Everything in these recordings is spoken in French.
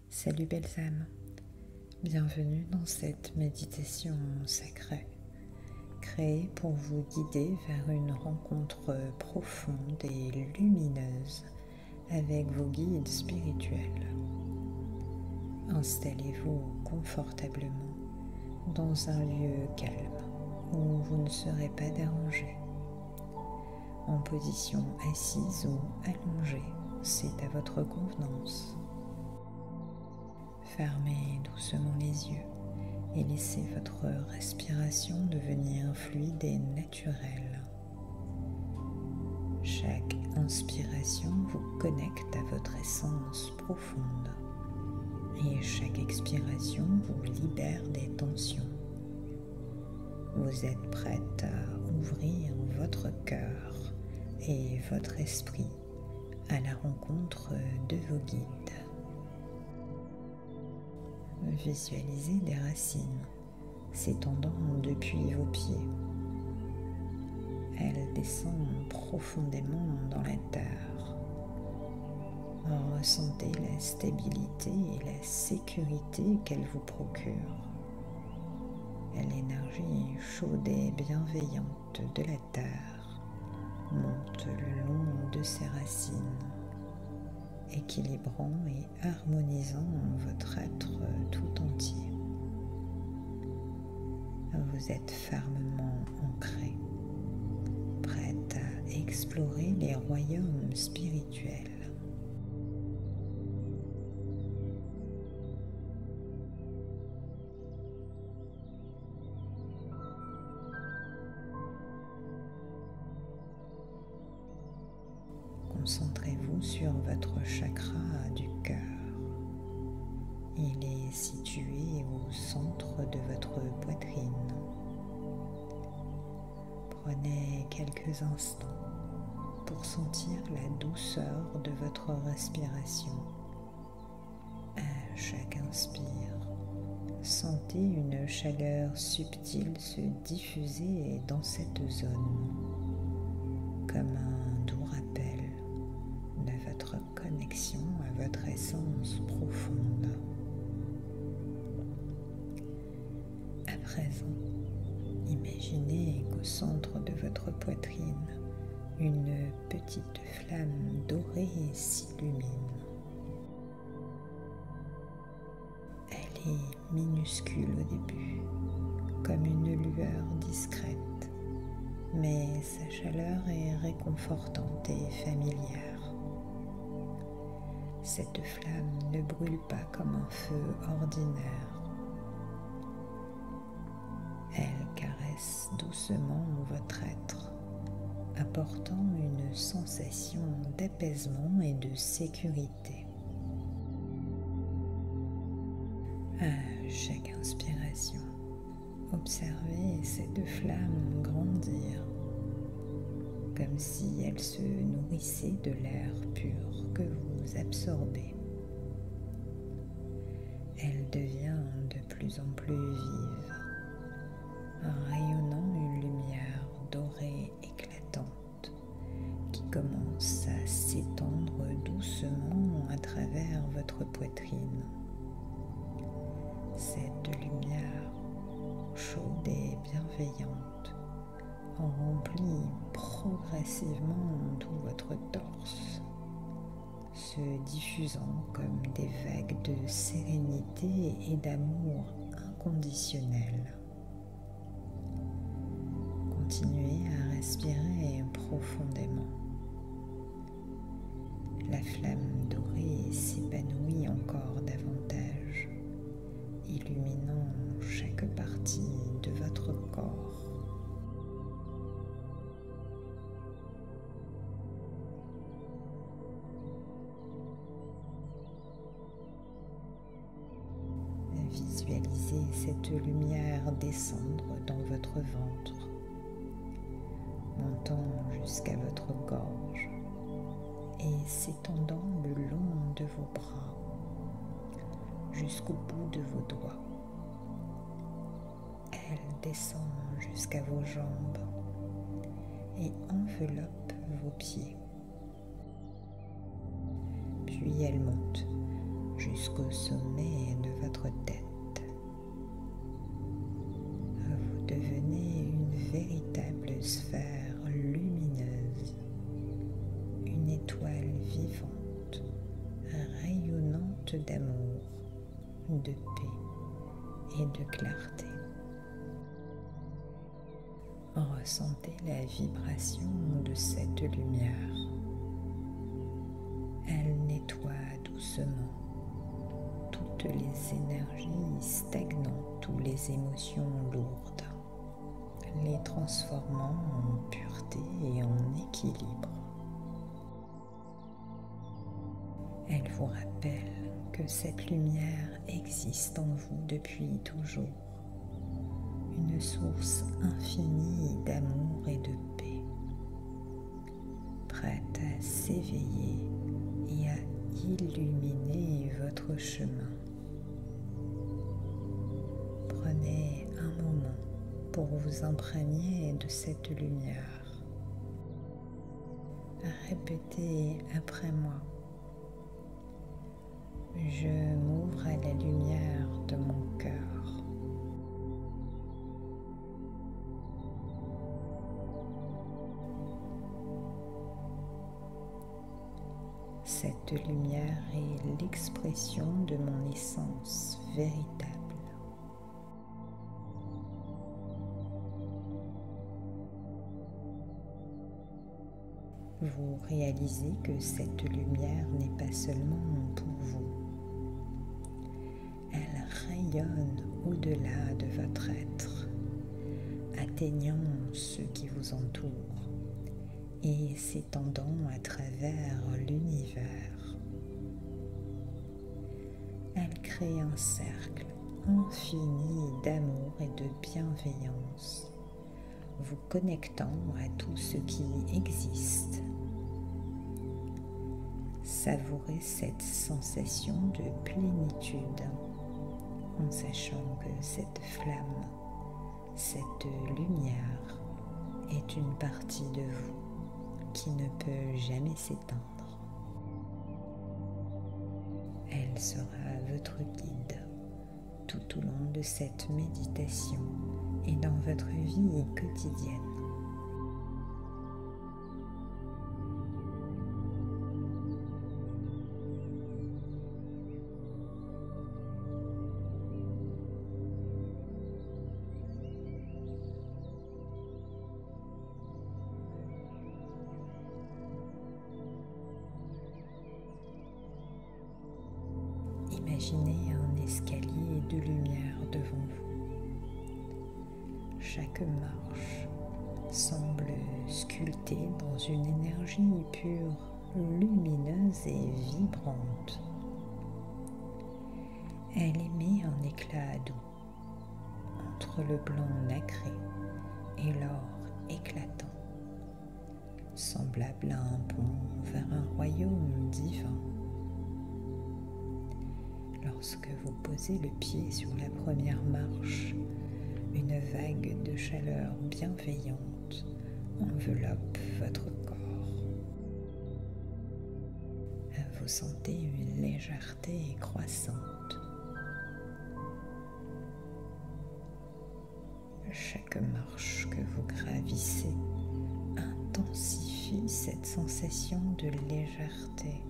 Salut belles âmes, bienvenue dans cette méditation sacrée, créée pour vous guider vers une rencontre profonde et lumineuse avec vos guides spirituels. Installez-vous confortablement dans un lieu calme où vous ne serez pas dérangé. En position assise ou allongée, c'est à votre convenance. Fermez doucement les yeux et laissez votre respiration devenir fluide et naturelle. Chaque inspiration vous connecte à votre essence profonde et chaque expiration vous libère des tensions. Vous êtes prête à ouvrir votre cœur et votre esprit à la rencontre de vos guides. Visualisez des racines s'étendant depuis vos pieds. Elles descendent profondément dans la terre. Ressentez la stabilité et la sécurité qu'elles vous procurent. L'énergie chaude et bienveillante de la terre monte le long de ses racines, équilibrant et harmonisant votre être tout entier. Vous êtes fermement ancré, prête à explorer les royaumes spirituels. Concentrez-vous sur votre chakra du cœur. Il est situé au centre de votre poitrine. Prenez quelques instants pour sentir la douceur de votre respiration. À chaque inspire, sentez une chaleur subtile se diffuser dans cette zone, comme un doux rappel de votre connexion à votre essence profonde. À présent, imaginez qu'au centre de votre poitrine, une petite flamme dorée s'illumine. Elle est minuscule au début, comme une lueur discrète, mais sa chaleur est réconfortante et familière. Cette flamme ne brûle pas comme un feu ordinaire. Elle caresse doucement votre être, apportant une sensation d'apaisement et de sécurité. À chaque inspiration, observez cette flamme grandir, comme si elle se nourrissait de l'air pur que vous absorbez. Elle devient de plus en plus vive, rayonnant une lumière dorée éclatante qui commence à s'étendre doucement à travers votre poitrine. Cette lumière chaude et bienveillante remplit progressivement tout votre torse, se diffusant comme des vagues de sérénité et d'amour inconditionnel. Continuez à respirer profondément. La flamme dorée s'épanouit encore davantage, illuminant chaque partie de votre corps. Visualisez cette lumière descendre dans votre ventre, montant jusqu'à votre gorge et s'étendant le long de vos bras, jusqu'au bout de vos doigts. Elle descend jusqu'à vos jambes et enveloppe vos pieds. Puis elle monte jusqu'au jusqu'au sommet de votre tête. Vous devenez une véritable sphère lumineuse, une étoile vivante, rayonnante d'amour, de paix et de clarté. Ressentez la vibration de cette lumière. Elle nettoie doucement toutes les énergies stagnantes ou les émotions lourdes, les transformant en pureté et en équilibre. Elle vous rappelle que cette lumière existe en vous depuis toujours, une source infinie d'amour et de paix, prête à s'éveiller et à illuminer votre chemin. Prenez un moment pour vous imprégner de cette lumière. Répétez après moi. Je m'ouvre à la lumière de mon cœur. Cette lumière est l'expression de mon essence véritable. Vous réalisez que cette lumière n'est pas seulement pour vous. Elle rayonne au-delà de votre être, atteignant ceux qui vous entourent et s'étendant à travers l'univers. Elle crée un cercle infini d'amour et de bienveillance, vous connectant à tout ce qui existe. Savourez cette sensation de plénitude en sachant que cette flamme, cette lumière est une partie de vous qui ne peut jamais s'éteindre. Elle sera votre guide tout au long de cette méditation et dans votre vie quotidienne. Imaginez un escalier de lumière devant vous. Chaque marche semble sculptée dans une énergie pure, lumineuse et vibrante. Elle émet un éclat doux entre le blanc nacré et l'or éclatant, semblable à un pont vers un royaume divin. Lorsque vous posez le pied sur la première marche, une vague de chaleur bienveillante enveloppe votre corps. Vous sentez une légèreté croissante. Chaque marche que vous gravissez intensifie cette sensation de légèreté,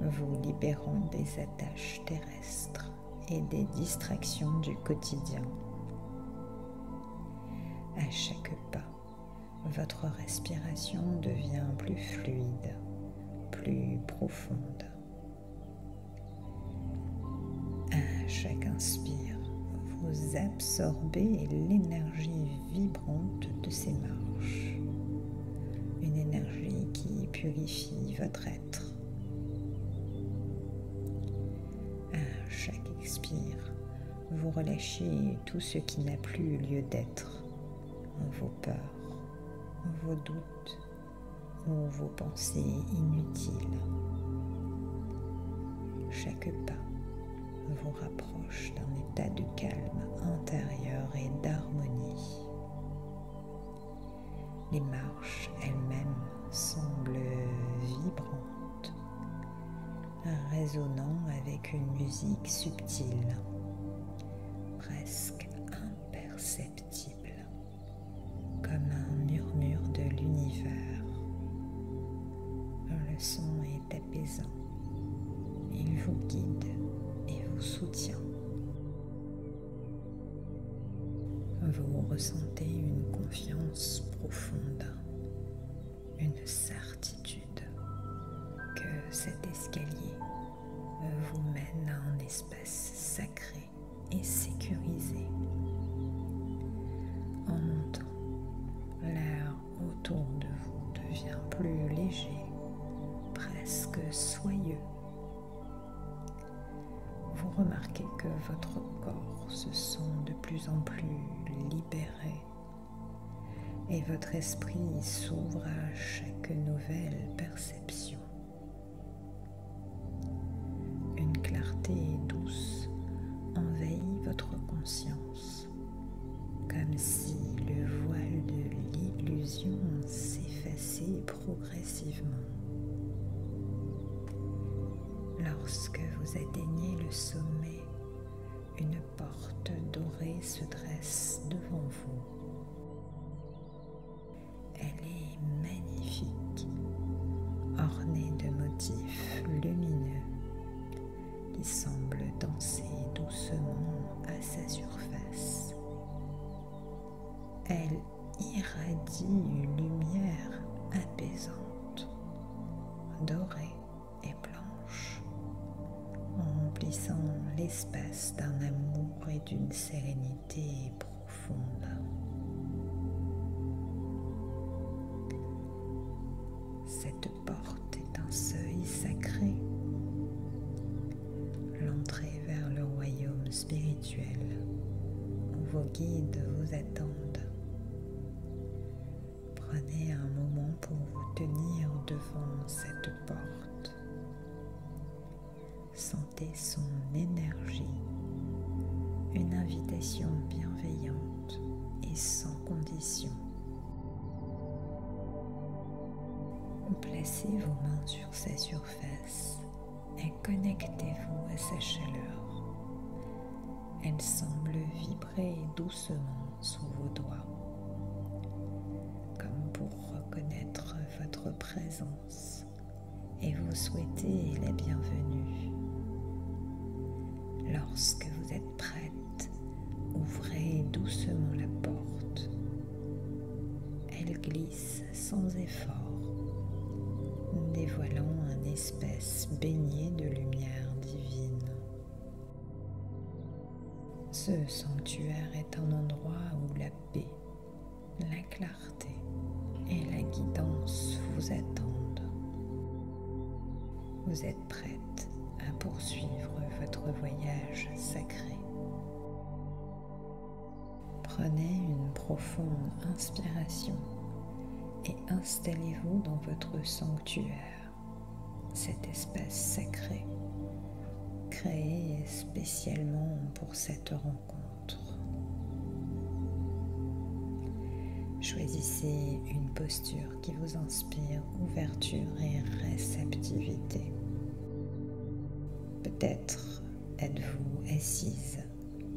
vous libérant des attaches terrestres et des distractions du quotidien. À chaque pas, votre respiration devient plus fluide, plus profonde. À chaque inspire, vous absorbez l'énergie vibrante de ces marches, une énergie qui purifie votre être. À chaque expire, vous relâchez tout ce qui n'a plus lieu d'être, vos peurs, vos doutes ou vos pensées inutiles. Chaque pas vous rapproche d'un état de calme intérieur et d'harmonie. Les marches elles-mêmes semblent vibrantes, résonnant avec une musique subtile, presque imperceptible, comme un murmure de l'univers. Le son est apaisant, il vous guide et vous soutient. Vous ressentez une confiance profonde, une certitude que cet escalier vous mène à un espace sacré et sécurisé. En montant, l'air autour de vous devient plus léger, presque soyeux. Vous remarquez que votre corps se sent de plus en plus libéré et votre esprit s'ouvre à chaque nouvelle perception. Une clarté douce envahit votre conscience, comme si le voile de l'illusion s'effaçait progressivement. Lorsque vous atteignez le sommet, une porte dorée se dresse devant vous. Elle est magnifique, ornée de motifs lumineux qui semblent danser doucement à sa surface. Elle irradie une lumière apaisante, dorée et blanche, remplissant l'espace d'un amour et d'une sérénité profonde. Cette porte est un seuil sacré, l'entrée vers le royaume spirituel où vos guides vous attendent. Prenez un moment pour vous tenir devant cette porte. Sentez son énergie, une invitation bienveillante et sans condition. Placez vos mains sur sa surface et connectez-vous à sa chaleur. Elle semble vibrer doucement sous vos doigts, comme pour reconnaître votre présence et vous souhaiter la bienvenue. Lorsque vous êtes prête, ouvrez doucement la porte. Elle glisse sans effort, dévoilant un espace baigné de lumière divine. Ce sanctuaire est un endroit où la paix, la clarté et la guidance vous attendent. Vous êtes prête à poursuivre votre voyage sacré. Prenez une profonde inspiration et installez-vous dans votre sanctuaire, cet espace sacré, créé spécialement pour cette rencontre. Choisissez une posture qui vous inspire ouverture et réceptivité. Peut-être êtes-vous assise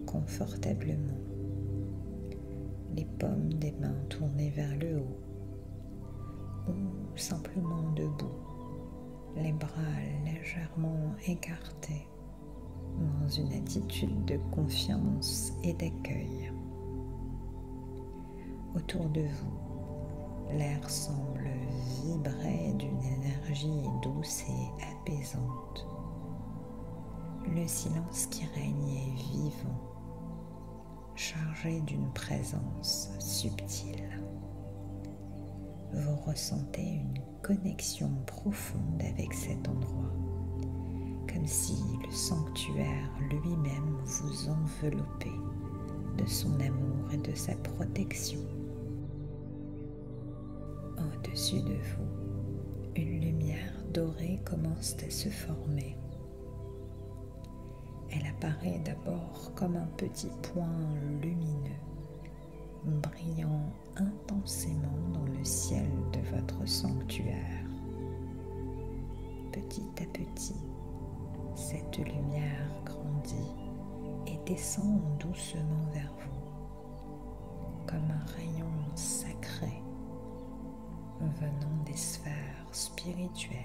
confortablement, les paumes des mains tournées vers le haut, ou simplement debout, les bras légèrement écartés, dans une attitude de confiance et d'accueil. Autour de vous, l'air semble vibrer d'une énergie douce et apaisante. Le silence qui règne est vivant, chargé d'une présence subtile. Vous ressentez une connexion profonde avec cet endroit, comme si le sanctuaire lui-même vous enveloppait de son amour et de sa protection. Au-dessus de vous, une lumière dorée commence à se former. Elle apparaît d'abord comme un petit point lumineux, brillant intensément dans le ciel de votre sanctuaire. Petit à petit, cette lumière grandit et descend doucement vers vous, comme un rayon sacré venant des sphères spirituelles.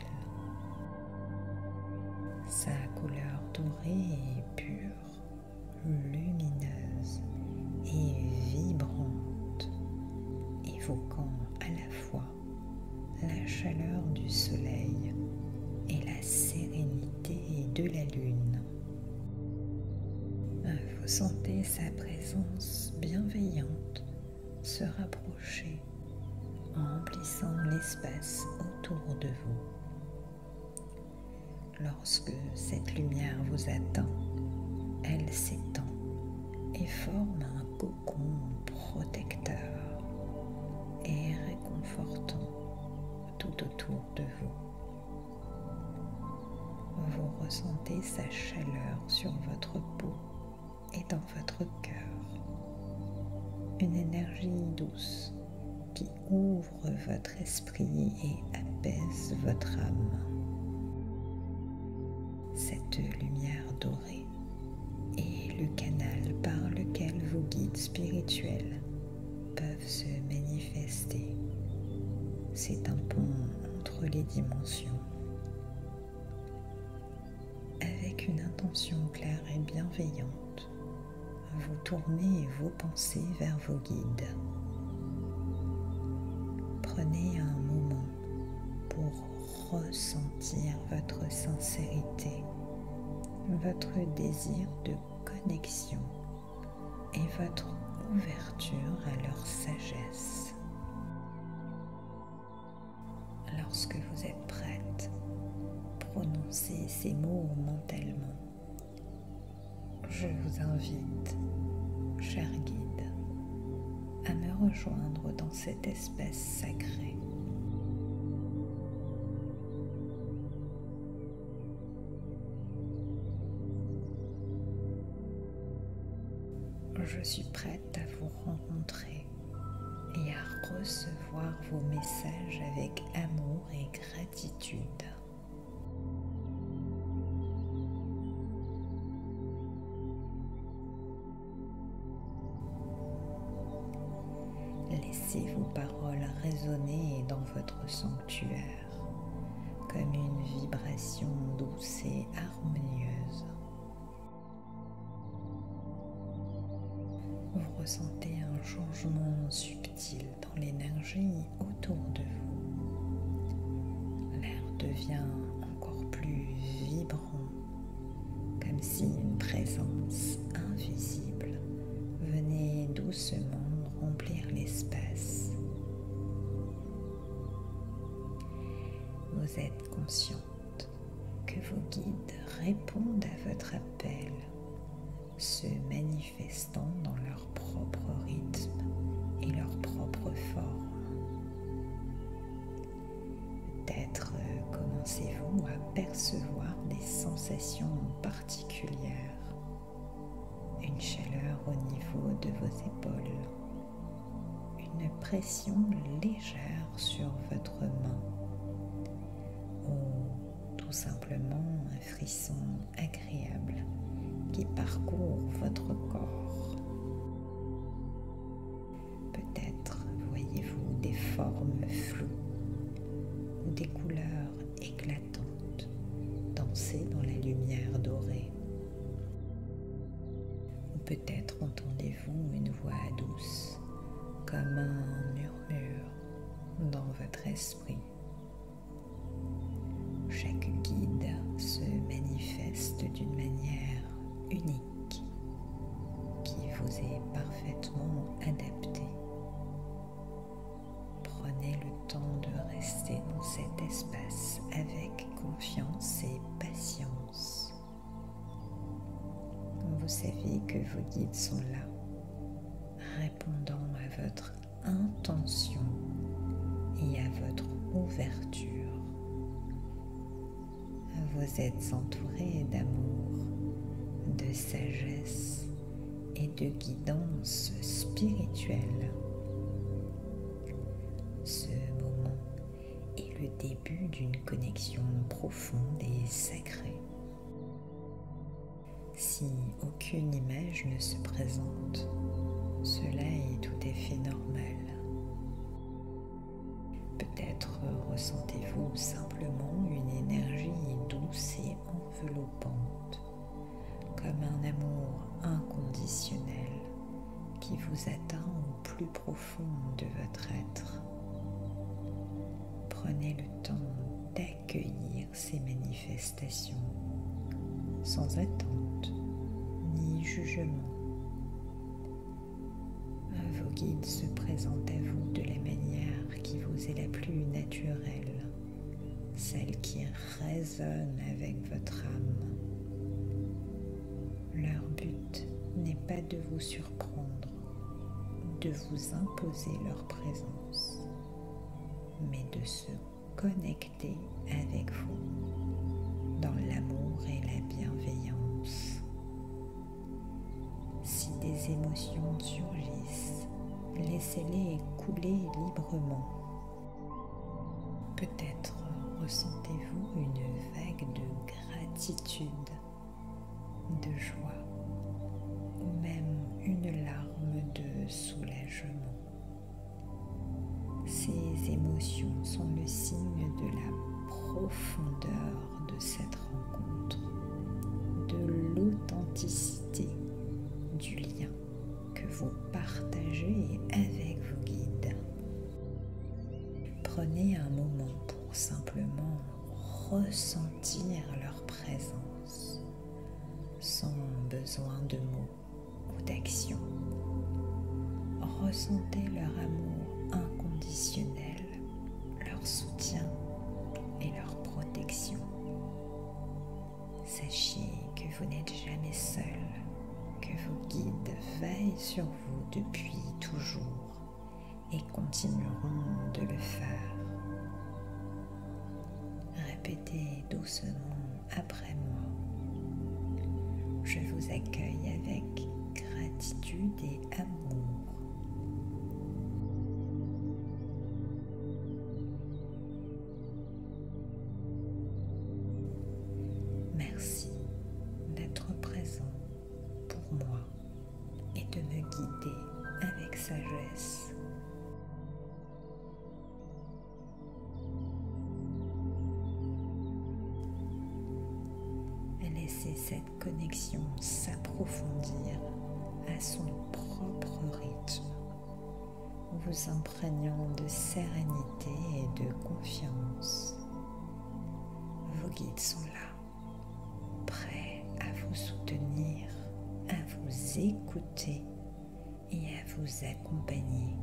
Sa couleur dorée est pure, lumineuse et vibrante, évoquant à la fois la chaleur du soleil et la sérénité de la lune. Vous sentez sa présence bienveillante se rapprocher, emplissant l'espace autour de vous. Lorsque cette lumière vous atteint, elle s'étend et forme un cocon protecteur et réconfortant tout autour de vous. Vous ressentez sa chaleur sur votre peau et dans votre cœur. Une énergie douce qui ouvre votre esprit et apaise votre âme. Cette lumière dorée est le canal par lequel vos guides spirituels peuvent se manifester. C'est un pont entre les dimensions. Avec une intention claire et bienveillante, vous tournez vos pensées vers vos guides. Prenez un moment pour ressentir votre sincérité, votre désir de connexion et votre ouverture à leur sagesse. Lorsque vous êtes prête, prononcez ces mots mentalement. Je vous invite, cher guide, à me rejoindre dans cet espace sacré. Je suis prête à vous rencontrer et à recevoir vos messages avec amour et gratitude. Laissez vos paroles résonner dans votre sanctuaire comme une vibration douce et harmonieuse. Vous ressentez un changement subtil dans l'énergie autour de vous. L'air devient encore plus vibrant, comme si une présence invisible venait doucement remplir l'espace. Vous êtes consciente que vos guides répondent à votre appel, se manifestant dans leur propre rythme et leur propre forme. Peut-être commencez-vous à percevoir des sensations particulières, une chaleur au niveau de vos épaules, une pression légère sur votre main, ou tout simplement un frisson agréable qui parcourt votre corps. Peut-être voyez-vous des formes floues ou des couleurs éclatantes danser dans la lumière dorée. Ou peut-être entendez-vous une voix douce comme un murmure dans votre esprit. Chaque guide se manifeste d'une manière unique qui vous est parfaitement adapté. Prenez le temps de rester dans cet espace avec confiance et patience. Vous savez que vos guides sont là, répondant à votre intention et à votre ouverture. Vous êtes entouré d'amour, de sagesse et de guidance spirituelle. Ce moment est le début d'une connexion profonde et sacrée. Si aucune image ne se présente, cela est tout à fait normal. Peut-être ressentez-vous simplement une énergie douce et enveloppante, comme un amour inconditionnel qui vous atteint au plus profond de votre être. Prenez le temps d'accueillir ces manifestations sans attente ni jugement. Vos guides se présentent à vous de la manière qui vous est la plus naturelle, celle qui résonne avec votre âme. Leur but n'est pas de vous surprendre, de vous imposer leur présence, mais de se connecter avec vous dans l'amour et la bienveillance. Si des émotions surgissent, laissez-les couler librement. Peut-être ressentez-vous une vague de gratitude, de joie ou même une larme de soulagement. Ces émotions sont le signe de la profondeur de cette rencontre, de l'authenticité du lien que vous partagez avec vos guides. Prenez un moment pour simplement ressentir leur présence, sans besoin de mots ou d'action. Ressentez leur amour inconditionnel, leur soutien et leur protection. Sachez que vous n'êtes jamais seul, que vos guides veillent sur vous depuis toujours et continueront de le faire. Répétez doucement après moi. Je vous accueille avec gratitude et amour. Merci d'être présent pour moi et de me guider avec sagesse. Laissez cette connexion s'approfondir à son propre rythme, vous imprégnant de sérénité et de confiance. Vos guides sont là, prêts à vous soutenir, à vous écouter et à vous accompagner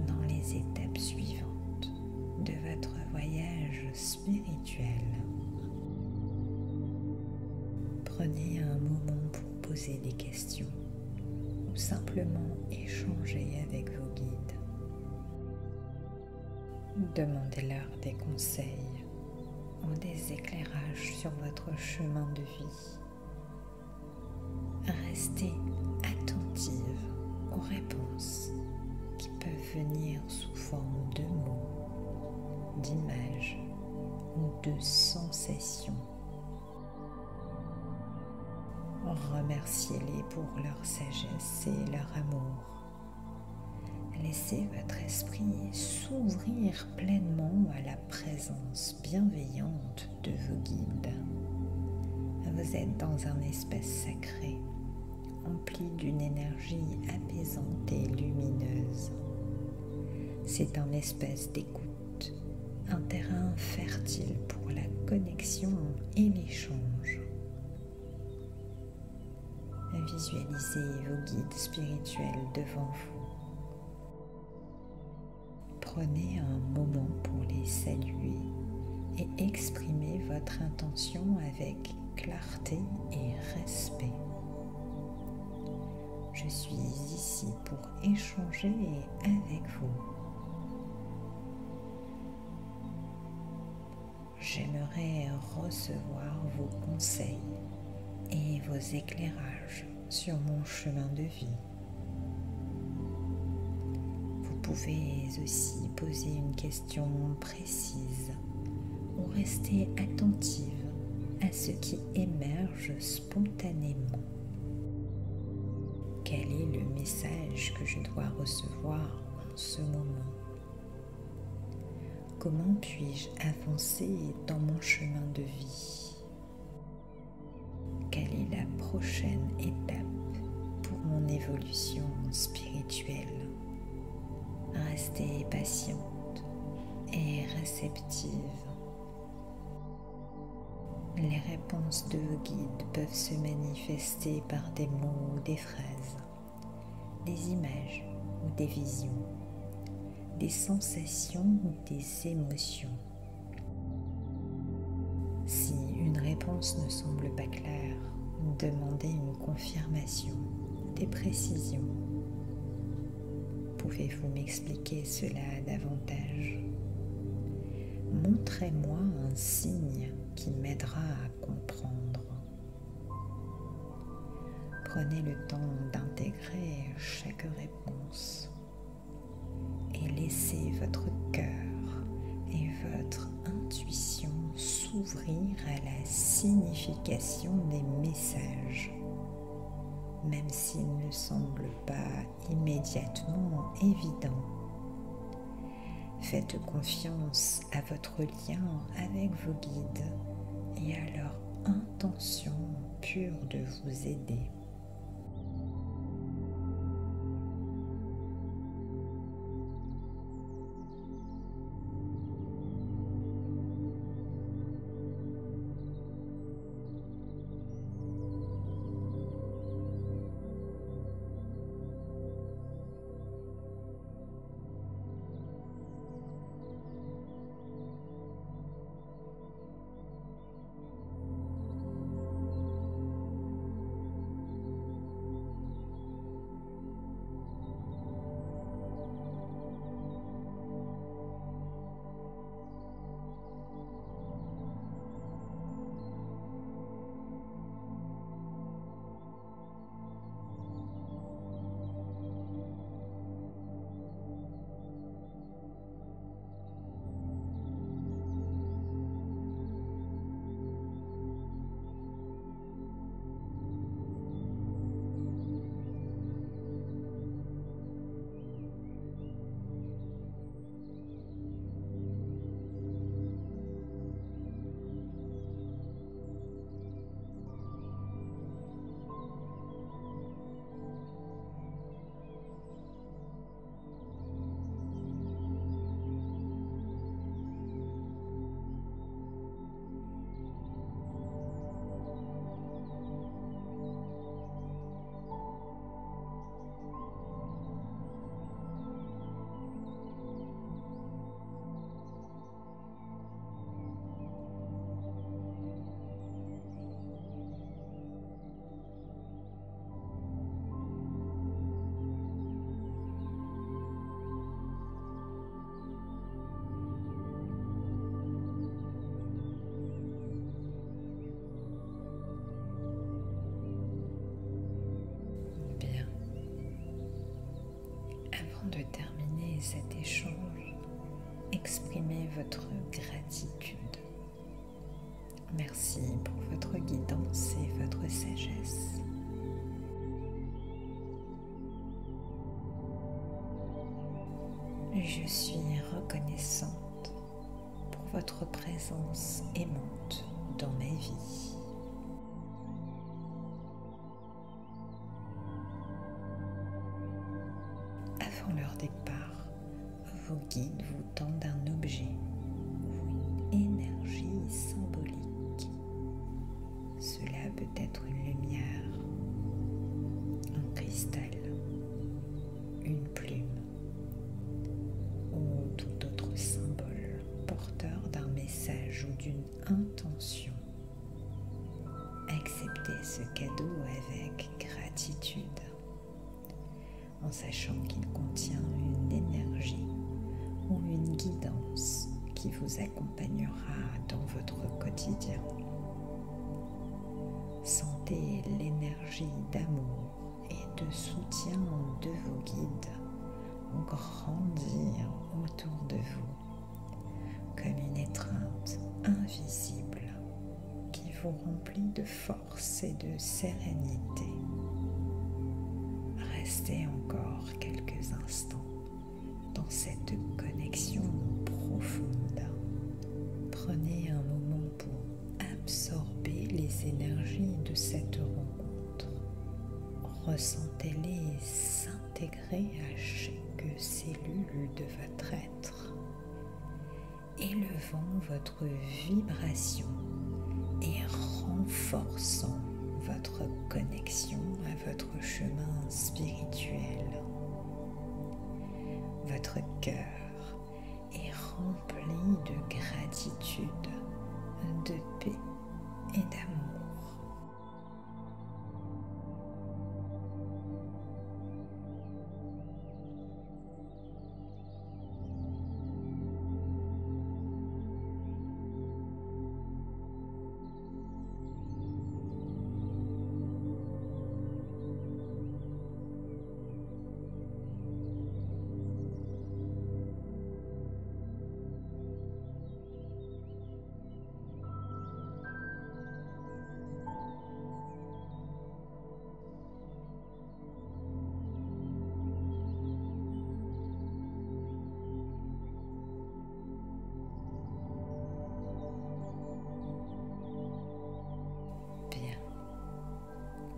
dans les étapes suivantes de votre voyage spirituel. Prenez un moment pour poser des questions ou simplement échanger avec vos guides. Demandez-leur des conseils ou des éclairages sur votre chemin de vie. Restez attentive aux réponses qui peuvent venir sous forme de mots, d'images ou de sensations. Remerciez-les pour leur sagesse et leur amour. Laissez votre esprit s'ouvrir pleinement à la présence bienveillante de vos guides. Vous êtes dans un espace sacré, empli d'une énergie apaisante et lumineuse. C'est un espace d'écoute, un terrain fertile pour la connexion et l'échange. Visualisez vos guides spirituels devant vous. Prenez un moment pour les saluer et exprimez votre intention avec clarté et respect. Je suis ici pour échanger avec vous. J'aimerais recevoir vos conseils et vos éclairages sur mon chemin de vie. Vous pouvez aussi poser une question précise ou rester attentive à ce qui émerge spontanément. Quel est le message que je dois recevoir en ce moment? Comment puis-je avancer dans mon chemin de vie? Quelle est la prochaine étape pour mon évolution spirituelle? Restez patiente et réceptive. Les réponses de vos guides peuvent se manifester par des mots ou des phrases, des images ou des visions, des sensations ou des émotions. Si une réponse ne semble pas claire, demandez une confirmation, des précisions. Pouvez-vous m'expliquer cela davantage? Montrez-moi un signe qui m'aidera à comprendre. Prenez le temps d'intégrer chaque réponse et laissez votre cœur et votre intuition s'ouvrir à la signification des messages, même s'ils ne semblent pas immédiatement évidents. Faites confiance à votre lien avec vos guides et à leur intention pure de vous aider. De terminer cet échange, exprimez votre gratitude. Merci pour votre guidance et votre sagesse. Je suis reconnaissante pour votre présence aimante dans ma vie. Avant leur départ, vos guides vous tendent un objet ou une énergie symbolique. Cela peut être une lumière, un cristal, une plume ou tout autre symbole porteur d'un message ou d'une intention. Acceptez ce cadeau avec gratitude, en sachant qu'il contient une énergie ou une guidance qui vous accompagnera dans votre quotidien. Sentez l'énergie d'amour et de soutien de vos guides grandir autour de vous comme une étreinte invisible qui vous remplit de force et de sérénité. Restez encore quelques instants dans cette connexion profonde. Prenez un moment pour absorber les énergies de cette rencontre. Ressentez-les s'intégrer à chaque cellule de votre être, élevant votre vibration et renforçant votre connexion à votre chemin spirituel. Votre cœur est rempli de gratitude, de paix et d'amour.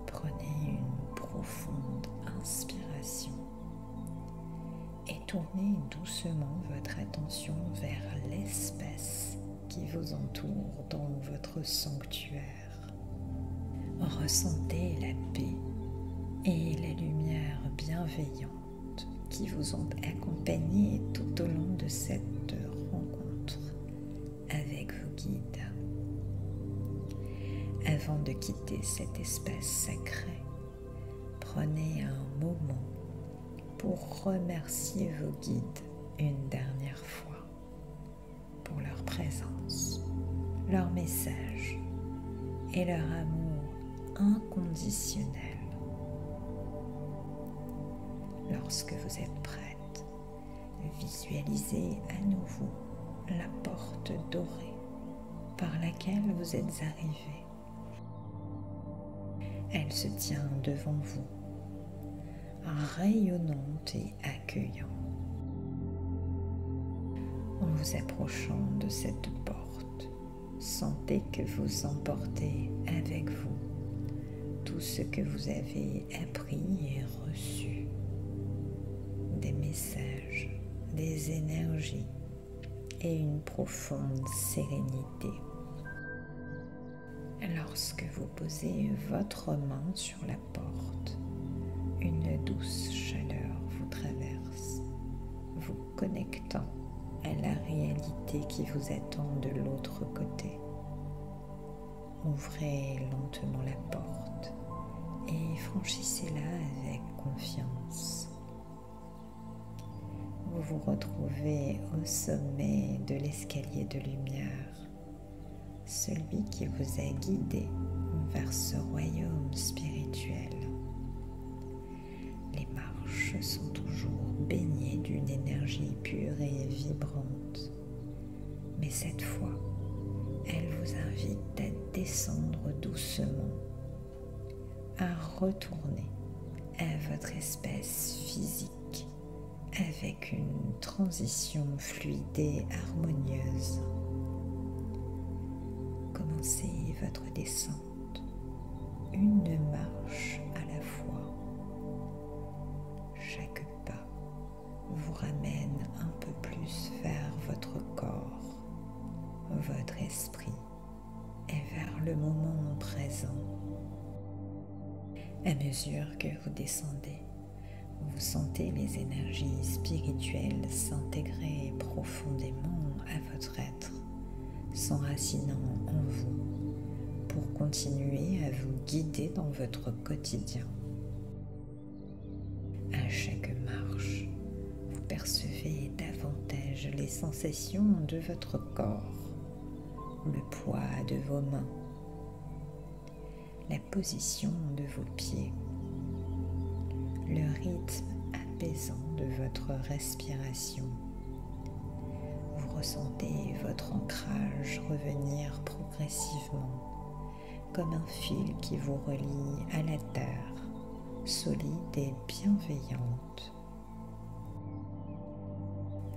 Prenez une profonde inspiration et tournez doucement votre attention vers l'espace qui vous entoure dans votre sanctuaire. Ressentez la paix et la lumière bienveillante qui vous ont accompagné tout au long de cette rencontre avec vos guides. Avant de quitter cet espace sacré, prenez un moment pour remercier vos guides une dernière fois pour leur présence, leur message et leur amour inconditionnel. Lorsque vous êtes prête, visualisez à nouveau la porte dorée par laquelle vous êtes arrivé. Elle se tient devant vous, rayonnante et accueillante. En vous approchant de cette porte, sentez que vous emportez avec vous tout ce que vous avez appris et reçu. Des messages, des énergies et une profonde sérénité. Lorsque vous posez votre main sur la porte, une douce chaleur vous traverse, vous connectant à la réalité qui vous attend de l'autre côté. Ouvrez lentement la porte et franchissez-la avec confiance. Vous vous retrouvez au sommet de l'escalier de lumière, celui qui vous a guidé vers ce royaume spirituel. Les marches sont toujours baignées d'une énergie pure et vibrante, mais cette fois, elle vous invite à descendre doucement, à retourner à votre espace physique avec une transition fluide et harmonieuse. Commencez votre descente, une marche à la fois. Chaque pas vous ramène un peu plus vers votre corps, votre esprit et vers le moment présent. À mesure que vous descendez, vous sentez les énergies spirituelles s'intégrer profondément à votre être, s'enracinant en vous pour continuer à vous guider dans votre quotidien. À chaque marche, vous percevez davantage les sensations de votre corps, le poids de vos mains, la position de vos pieds, le rythme apaisant de votre respiration. Vous ressentez votre ancrage revenir progressivement comme un fil qui vous relie à la terre, solide et bienveillante.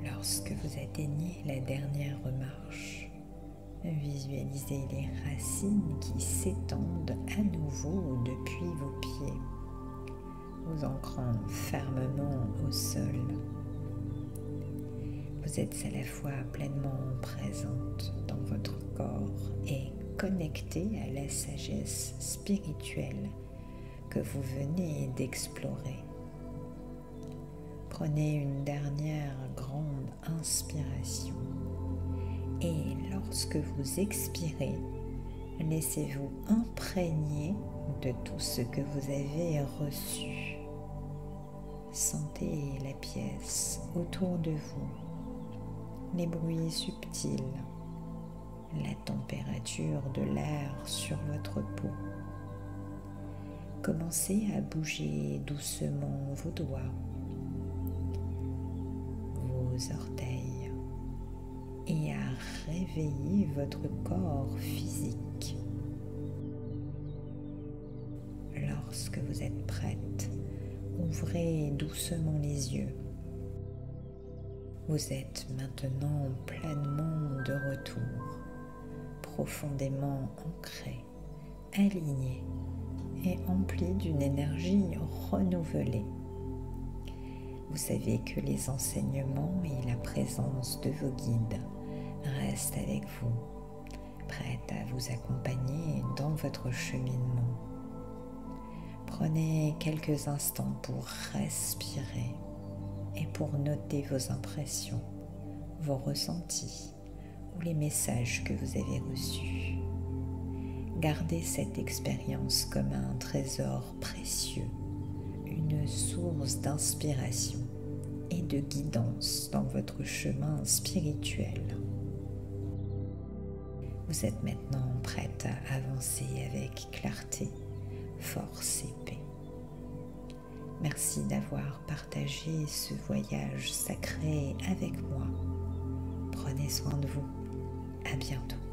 Lorsque vous atteignez la dernière marche, visualisez les racines qui s'étendent à nouveau depuis vos pieds, vous ancrant fermement au sol. Vous êtes à la fois pleinement présente dans votre corps et connectée à la sagesse spirituelle que vous venez d'explorer. Prenez une dernière grande inspiration et lorsque vous expirez, laissez-vous imprégner de tout ce que vous avez reçu. Sentez la pièce autour de vous, les bruits subtils, la température de l'air sur votre peau. Commencez à bouger doucement vos doigts, vos orteils et à réveiller votre corps physique. Lorsque vous êtes prête, ouvrez doucement les yeux. Vous êtes maintenant pleinement de retour, profondément ancré, aligné et empli d'une énergie renouvelée. Vous savez que les enseignements et la présence de vos guides restent avec vous, prêtes à vous accompagner dans votre cheminement. Prenez quelques instants pour respirer et pour noter vos impressions, vos ressentis ou les messages que vous avez reçus. Gardez cette expérience comme un trésor précieux, une source d'inspiration et de guidance dans votre chemin spirituel. Vous êtes maintenant prête à avancer avec clarté, force et paix. Merci d'avoir partagé ce voyage sacré avec moi. Prenez soin de vous. À bientôt.